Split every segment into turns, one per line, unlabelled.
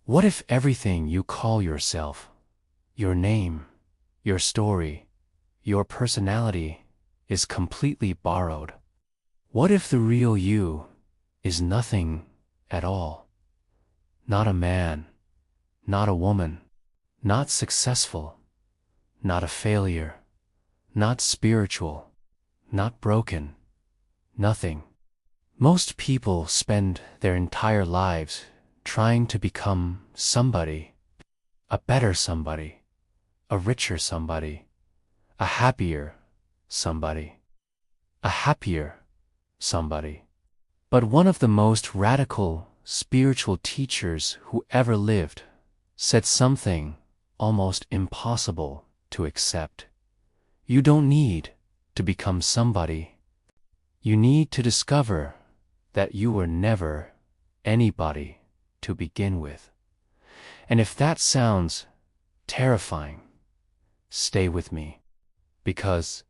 What if everything you call yourself, your name, your story, your personality, is completely borrowed? What if the real you is nothing at all? Not a man, not a woman, not successful, not a failure, not spiritual, not broken, nothing. Most people spend their entire lives trying to become somebody, a better somebody, a richer somebody, a happier somebody, a happier somebody. But one of the most radical spiritual teachers who ever lived said something almost impossible to accept. You don't need to become somebody. You need to discover that you were never anybody to begin with. And if that sounds terrifying, stay with me, because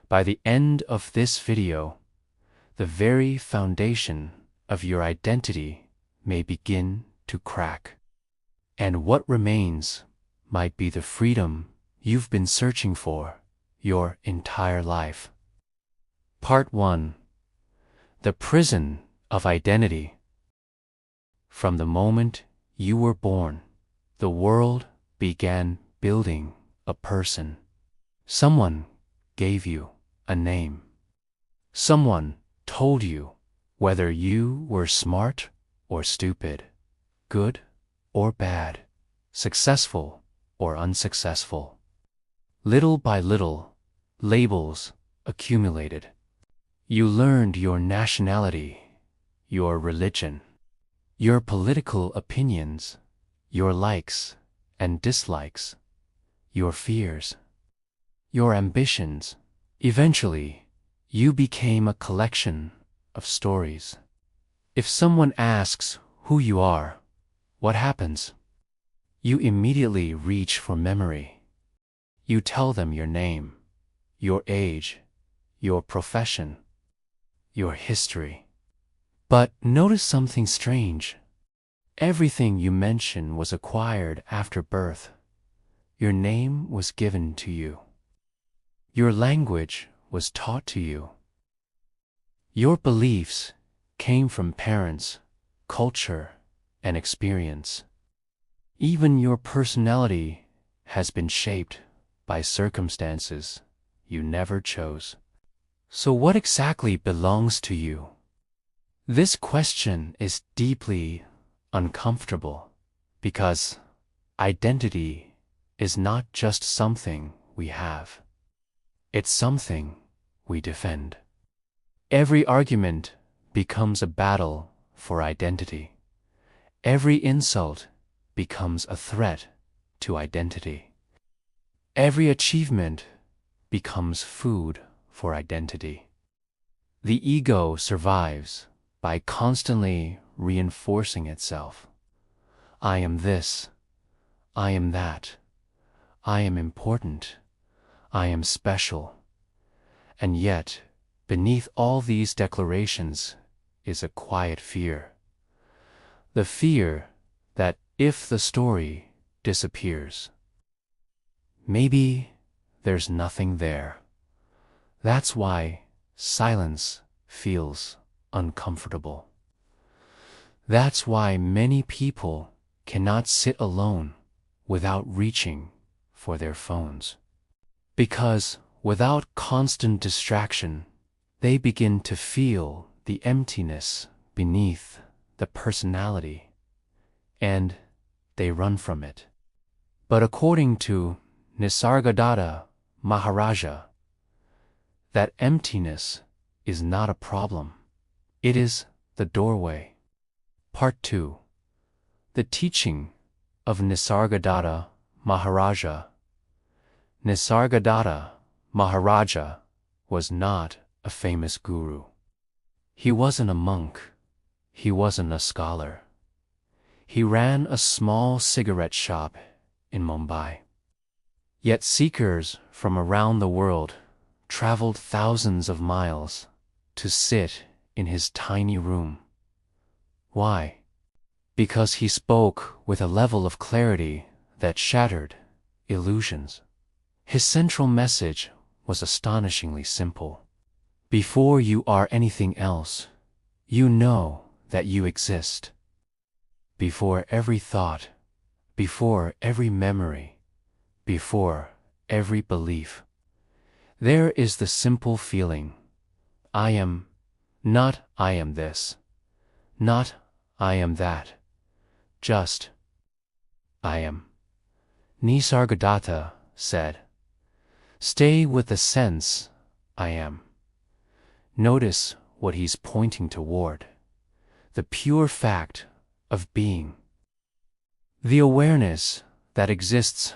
by the end of this video, the very foundation of your identity may begin to crack. And what remains might be the freedom you've been searching for your entire life. Part 1. The Prison of Identity. From the moment you were born, the world began building a person. Someone gave you a name. Someone told you whether you were smart or stupid, good or bad, successful or unsuccessful. Little by little, labels accumulated. You learned your nationality, your religion, your political opinions, your likes and dislikes, your fears, your ambitions. Eventually, you became a collection of stories. If someone asks who you are, what happens? You immediately reach for memory. You tell them your name, your age, your profession, your history. But notice something strange. Everything you mention was acquired after birth. Your name was given to you. Your language was taught to you. Your beliefs came from parents, culture, and experience. Even your personality has been shaped by circumstances you never chose. So what exactly belongs to you? This question is deeply uncomfortable because identity is not just something we have. It's something we defend. Every argument becomes a battle for identity. Every insult becomes a threat to identity. Every achievement becomes food for identity. The ego survives by constantly reinforcing itself. I am this. I am that. I am important. I am special. And yet, beneath all these declarations is a quiet fear. The fear that if the story disappears, maybe there's nothing there. That's why silence feels uncomfortable. That's why many people cannot sit alone without reaching for their phones. Because without constant distraction, they begin to feel the emptiness beneath the personality, and they run from it. But according to Nisargadatta Maharaj, that emptiness is not a problem. It is the doorway. Part 2. The teaching of Nisargadatta Maharaj. Nisargadatta Maharaj was not a famous guru. He wasn't a monk. He wasn't a scholar. He ran a small cigarette shop in Mumbai. Yet seekers from around the world traveled thousands of miles to sit in his tiny room. Why? because he spoke with a level of clarity that shattered illusions. His central message was astonishingly simple. Before you are anything else, you know that you exist. Before every thought, before every memory, before every belief, there is the simple feeling, I am, not I am this, not I am that, just I am. Nisargadatta said, stay with the sense, I am. Notice what he's pointing toward, the pure fact of being. The awareness that exists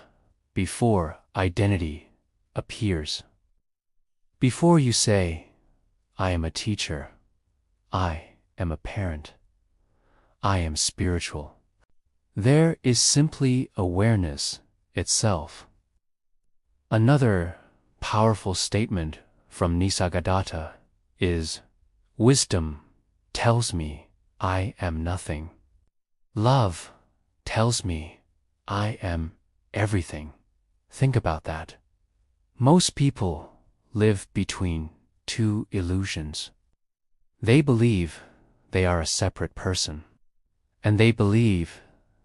before identity appears. Before you say, I am a teacher, I am a parent, I am spiritual, there is simply awareness itself. Another powerful statement from Nisargadatta is, wisdom tells me I am nothing. Love tells me I am everything. Think about that. Most people live between two illusions. They believe they are a separate person, and they believe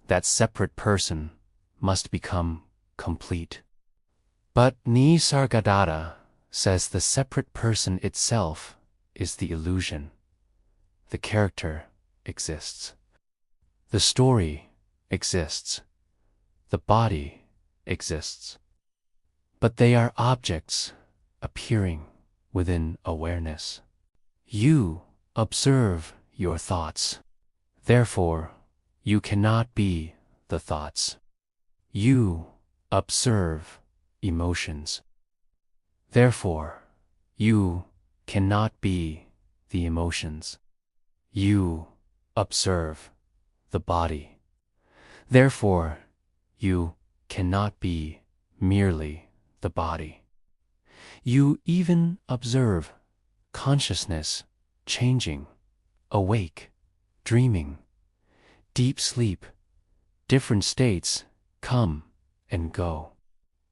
that separate person must become complete. But Nisargadatta says the separate person itself is the illusion. The character exists. The story exists. The body exists. But they are objects appearing within awareness. You observe your thoughts. Therefore, you cannot be the thoughts. You observe emotions. Therefore, you cannot be the emotions. You observe the body. Therefore, you cannot be merely the body. You even observe consciousness changing, awake, dreaming, deep sleep, different states come and go.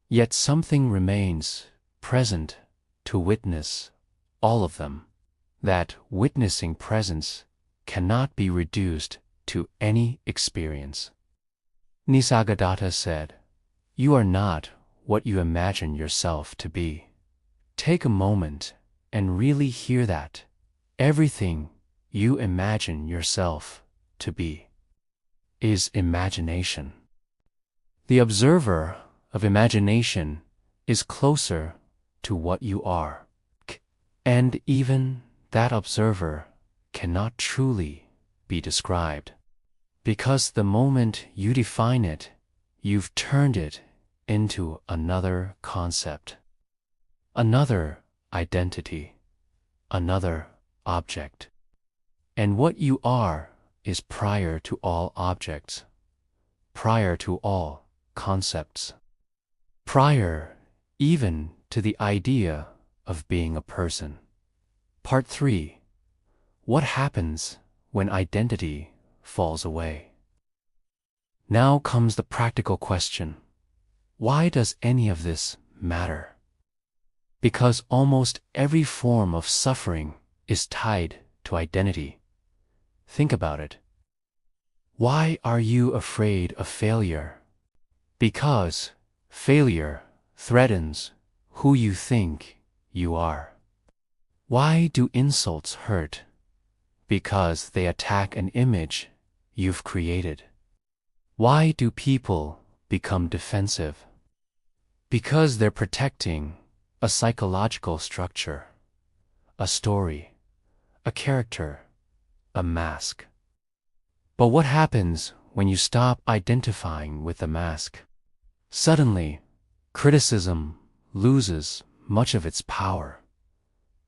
Yet something remains present to witness all of them. That witnessing presence cannot be reduced to any experience. Nisargadatta said, you are not what you imagine yourself to be. Take a moment and really hear that. Everything you imagine yourself to be is imagination. The observer of imagination is closer to what you are, and even that observer cannot truly be described, because the moment you define it, you've turned it into another concept, another identity, another object. And what you are is prior to all objects, prior to all concepts, prior even to the idea of being a person. Part 3. What happens when identity falls away? Now comes the practical question. Why does any of this matter? Because almost every form of suffering is tied to identity. Think about it. Why are you afraid of failure? Because failure threatens who you think you are. Why do insults hurt? Because they attack an image you've created. Why do people become defensive? Because they're protecting a psychological structure, a story, a character, a mask. But what happens when you stop identifying with the mask? Suddenly, criticism loses much of its power.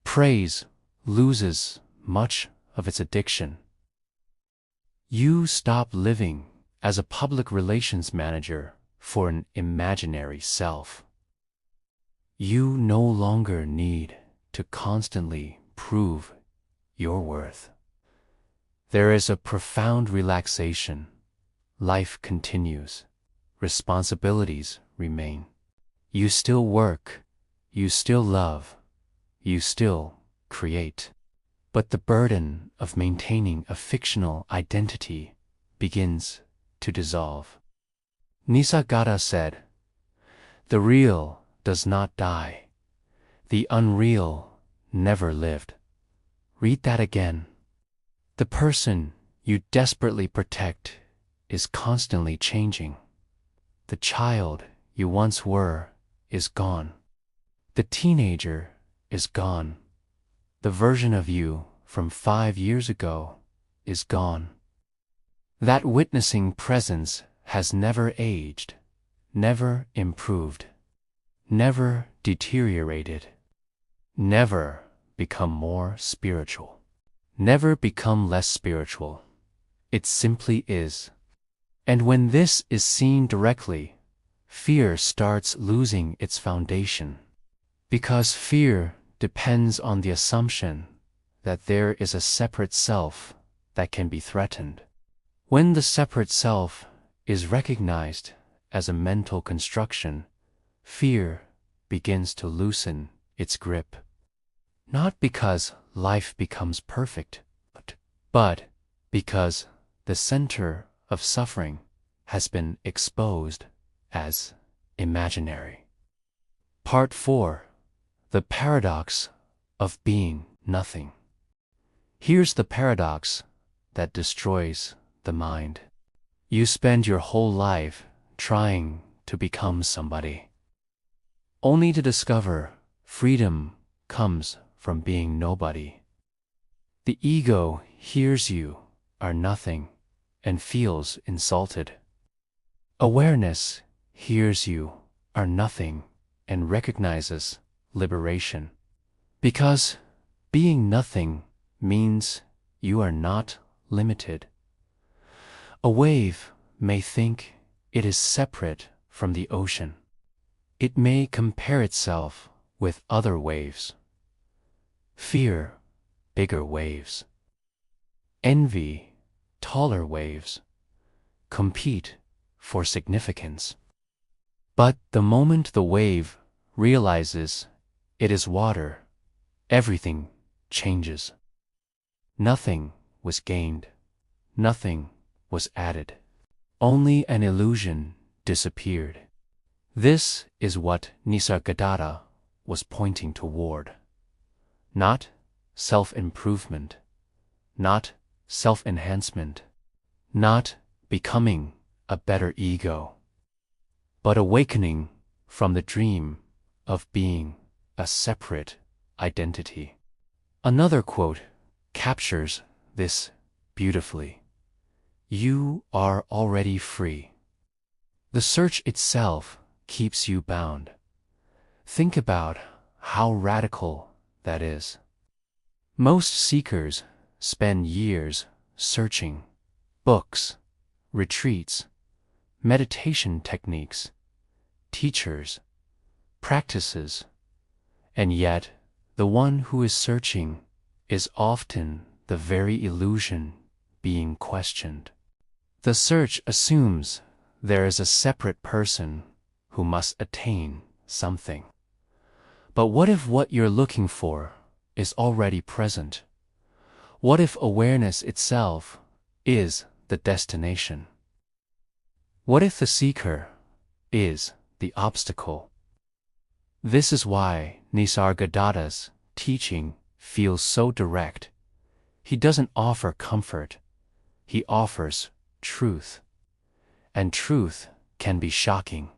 Praise loses much of its addiction. You stop living as a public relations manager for an imaginary self. You no longer need to constantly prove your worth. there is a profound relaxation. Life continues. Responsibilities remain. You still work, you still love, you still create. But the burden of maintaining a fictional identity begins to dissolve. Nisargadatta said, "The real does not die. The unreal never lived." Read that again. The person you desperately protect is constantly changing. The child you once were is gone. The teenager is gone. The version of you from 5 years ago is gone. That witnessing presence has never aged, never improved, never deteriorated, never become more spiritual, never become less spiritual. It simply is. And when this is seen directly, fear starts losing its foundation. Because fear depends on the assumption that there is a separate self that can be threatened. When the separate self is recognized as a mental construction, fear begins to loosen its grip. Not because life becomes perfect, but because the center of suffering has been exposed as imaginary. Part 4. The Paradox of Being Nothing. Here's the paradox that destroys the mind. You spend your whole life trying to become somebody, only to discover freedom comes from being nobody. The ego hears you are nothing and feels insulted. Awareness hears you are nothing and recognizes liberation. Because being nothing means you are not limited. A wave may think it is separate from the ocean. It may compare itself with other waves. Fear, bigger waves. Envy, taller waves. Compete for significance. But the moment the wave realizes it is water, everything changes. Nothing was gained. Nothing was added. Only an illusion disappeared. This is what Nisargadatta was pointing toward. Not self-improvement, not self-enhancement, not becoming a better ego, but awakening from the dream of being a separate identity. Another quote captures this beautifully. You are already free. The search itself keeps you bound. Think about how radical that is. Most seekers spend years searching books, retreats, meditation techniques, teachers, practices, and yet the one who is searching is often the very illusion being questioned. The search assumes there is a separate person who must attain something. But what if what you're looking for is already present? What if awareness itself is the destination? What if the seeker is the obstacle? This is why Nisargadatta's teaching feels so direct. He doesn't offer comfort. He offers truth. And truth can be shocking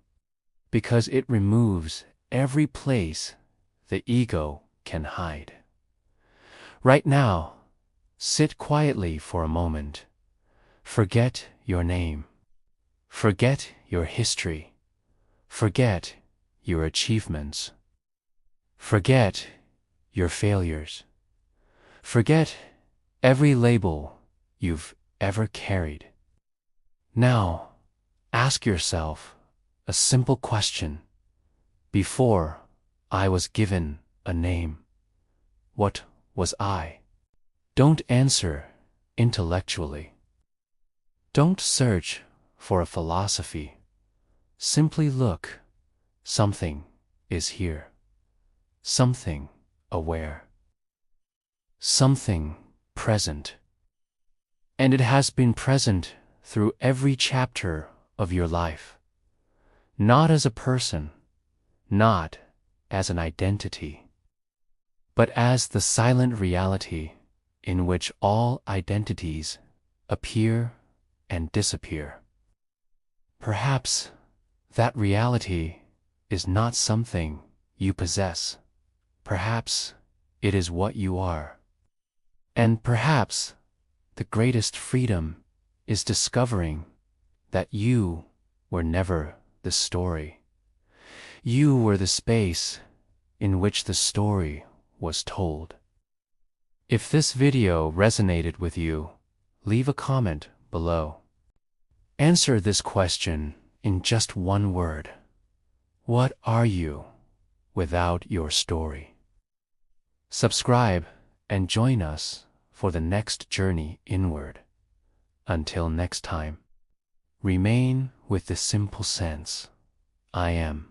because it removes every place the ego can hide. Right now, sit quietly for a moment. Forget your name. Forget your history. Forget your achievements. Forget your failures. Forget every label you've ever carried. Now, ask yourself a simple question. Before I was given a name, what was I? Don't answer intellectually. Don't search for a philosophy. Simply look. Something is here. Something aware. Something present. And it has been present through every chapter of your life. Not as a person, not as an identity, but as the silent reality in which all identities appear and disappear. Perhaps that reality is not something you possess. Perhaps it is what you are. And perhaps the greatest freedom is discovering that you were never the story. You were the space in which the story was told. If this video resonated with you, leave a comment below. Answer this question in just one word. What are you without your story? Subscribe and join us for the next journey inward. Until next time, remain with the simple sense, I am.